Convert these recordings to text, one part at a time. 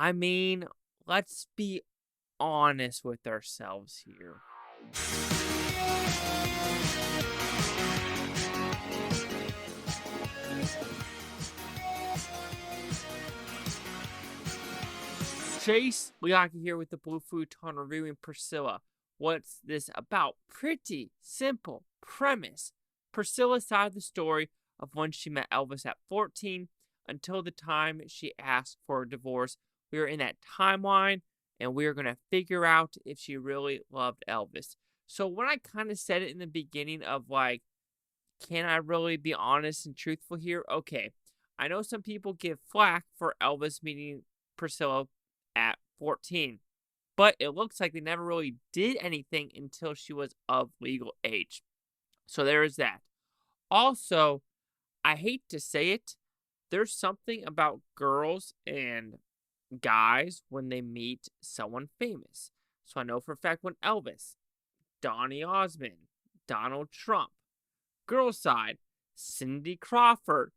I mean, let's be honest with ourselves here. Chase Liaki here with the Blue Futon reviewing Priscilla. What's this about? Pretty simple premise. Priscilla's side of the story of when she met Elvis at 14 until the time she asked for a divorce. We are in that timeline and we are going to figure out if she really loved Elvis. So when I kind of said it in the beginning of like, can I really be honest and truthful here? Okay. I know some people give flack for Elvis meeting Priscilla at 14, but it looks like they never really did anything until she was of legal age. So there is that. Also, I hate to say it, there's something about girls and guys when they meet someone famous. So I know for a fact when Elvis, Donny Osmond, Donald Trump, girl side, Cindy Crawford,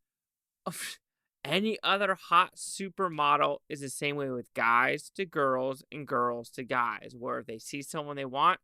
any other hot supermodel is the same way with guys to girls and girls to guys, where if they see someone they want,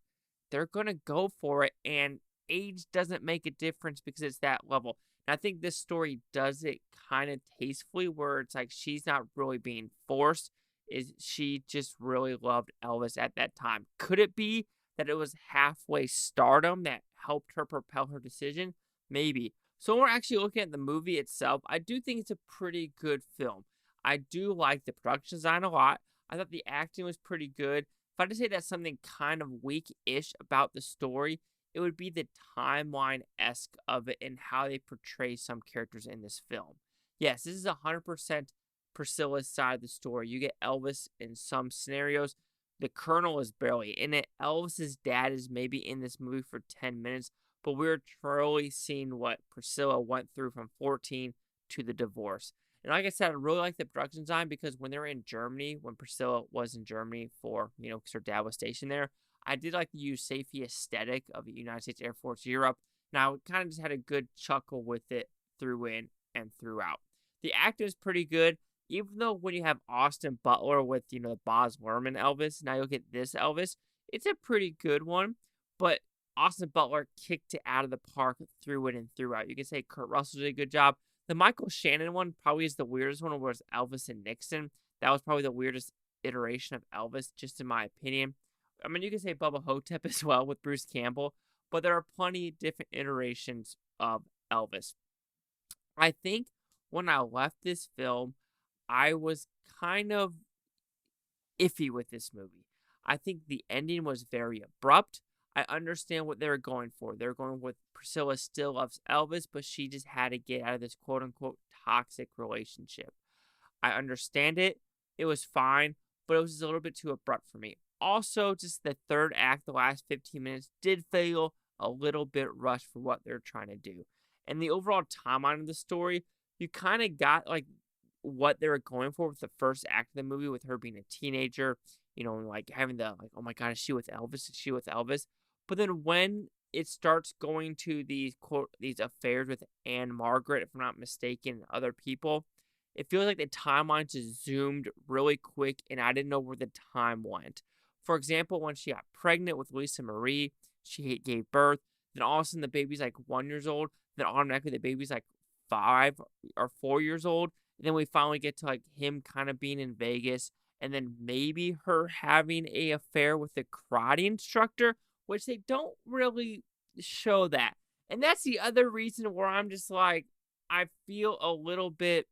they're going to go for it, and age doesn't make a difference because it's that level. And I think this story does it kind of tastefully, where it's like she's not really being forced, is she just really loved Elvis at that time. Could it be that it was halfway stardom that helped her propel her decision? Maybe. So when we're actually looking at the movie itself, I do think it's a pretty good film. I do like the production design a lot. I thought the acting was pretty good. If I had to say that's something kind of weak-ish about the story, it would be the timeline-esque of it and how they portray some characters in this film. Yes, this is 100% Priscilla's side of the story. You get Elvis in some scenarios. The Colonel is barely in it. Elvis's dad is maybe in this movie for 10 minutes, but we're truly seeing what Priscilla went through from 14 to the divorce. And like I said, I really like the production design because when they were in Germany, when Priscilla was in Germany for, because her dad was stationed there, I did like the use safety aesthetic of the United States Air Force Europe. Now, it kind of just had a good chuckle with it through in and throughout. The acting is pretty good, even though when you have Austin Butler with, the Baz Luhrmann Elvis, now you'll get this Elvis, it's a pretty good one, but Austin Butler kicked it out of the park through it and throughout. You can say Kurt Russell did a good job. The Michael Shannon one probably is the weirdest one, was Elvis and Nixon. That was probably the weirdest iteration of Elvis, just in my opinion. I mean, you can say Bubba Hotep as well with Bruce Campbell, but there are plenty of different iterations of Elvis. I think when I left this film, I was kind of iffy with this movie. I think the ending was very abrupt. I understand what they were going for. They were going with Priscilla still loves Elvis, but she just had to get out of this quote unquote toxic relationship. I understand it. It was fine, but it was just a little bit too abrupt for me. Also, just the third act, the last 15 minutes, did feel a little bit rushed for what they're trying to do. And the overall timeline of the story, you kind of got like what they were going for with the first act of the movie, with her being a teenager, and like having the like, oh my god, is she with Elvis? Is she with Elvis? But then when it starts going to these affairs with Anne Margaret, if I'm not mistaken, and other people, it feels like the timeline just zoomed really quick, and I didn't know where the time went. For example, when she got pregnant with Lisa Marie, she gave birth. Then all of a sudden the baby's like 1 year old. Then automatically the baby's like 5 or 4 years old. And then we finally get to like him kind of being in Vegas, and then maybe her having a affair with the karate instructor, which they don't really show that. And that's the other reason where I'm just like, I feel a little bit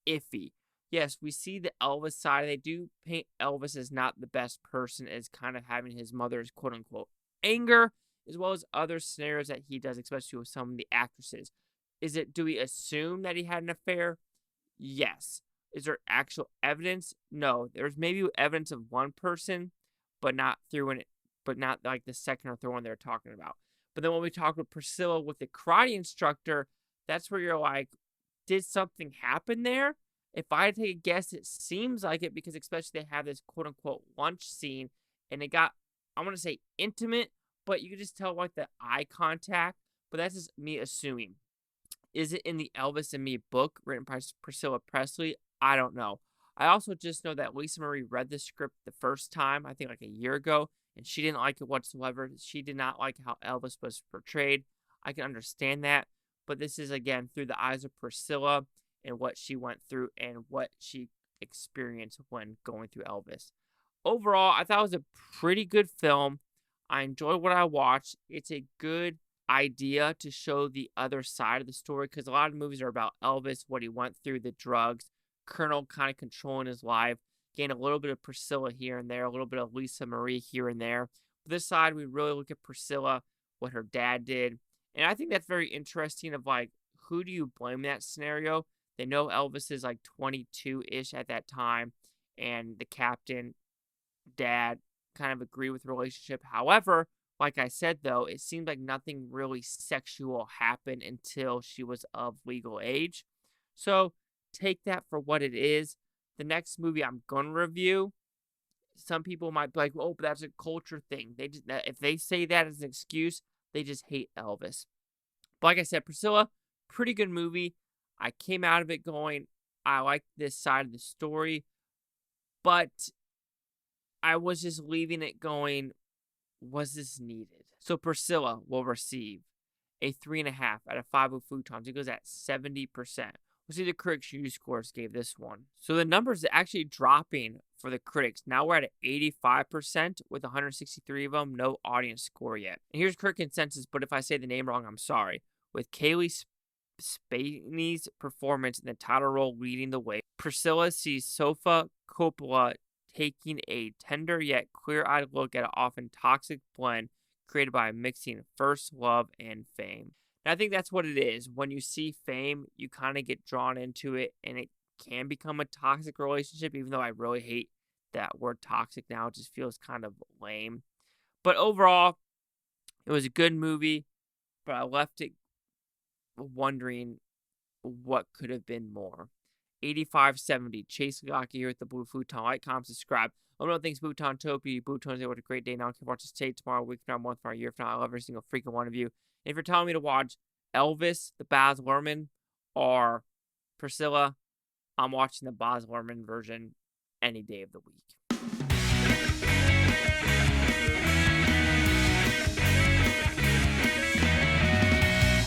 iffy. Yes, we see the Elvis side. They do paint Elvis as not the best person, as kind of having his mother's quote unquote anger, as well as other scenarios that he does, especially with some of the actresses. Do we assume that he had an affair? Yes. Is there actual evidence? No. There's maybe evidence of one person, but not like the second or third one they're talking about. But then when we talk with Priscilla with the karate instructor, that's where you're like, did something happen there? If I had to take a guess, it seems like it, because especially they have this quote unquote lunch scene, and it got, I want to say intimate, but you can just tell like the eye contact. But that's just me assuming. Is it in the Elvis and Me book written by Priscilla Presley? I don't know. I also just know that Lisa Marie read the script the first time, I think like a year ago, and she didn't like it whatsoever. She did not like how Elvis was portrayed. I can understand that, but this is again through the eyes of Priscilla and what she went through and what she experienced when going through Elvis. Overall, I thought it was a pretty good film. I enjoyed what I watched. It's a good idea to show the other side of the story because a lot of movies are about Elvis, what he went through, the drugs, Colonel kind of controlling his life, getting a little bit of Priscilla here and there, a little bit of Lisa Marie here and there. But this side, we really look at Priscilla, what her dad did. And I think that's very interesting of like, who do you blame in that scenario? They know Elvis is like 22-ish at that time, and the captain, dad, kind of agree with the relationship. However, like I said, though, it seemed like nothing really sexual happened until she was of legal age. So take that for what it is. The next movie I'm going to review, some people might be like, oh, but that's a culture thing. They just, if they say that as an excuse, they just hate Elvis. But like I said, Priscilla, pretty good movie. I came out of it going, I like this side of the story, but I was just leaving it going, was this needed? So Priscilla will receive a 3.5 out of 5 of Futons. It goes at 70%. We'll see the critics' review scores gave this one. So the numbers are actually dropping for the critics. Now we're at 85% with 163 of them. No audience score yet. And here's critic consensus, but if I say the name wrong, I'm sorry. With Cailee Spaeny's performance in the title role leading the way, Priscilla sees Sofia Coppola taking a tender yet clear-eyed look at an often toxic blend created by mixing first love and fame. And I think that's what it is. When you see fame, you kind of get drawn into it, and it can become a toxic relationship, even though I really hate that word toxic now. It just feels kind of lame. But overall, it was a good movie, but I left it wondering what could have been more. 8570. Chase Gaki here with the Blue Futon. Like, comment, subscribe. Let me know things Futon Topia. Futon is what a great day now. I can watch this tape tomorrow, week from now, month from now, year from now. I love every single freaking one of you. And if you're telling me to watch Elvis, the Baz Luhrmann, or Priscilla, I'm watching the Baz Luhrmann version any day of the week.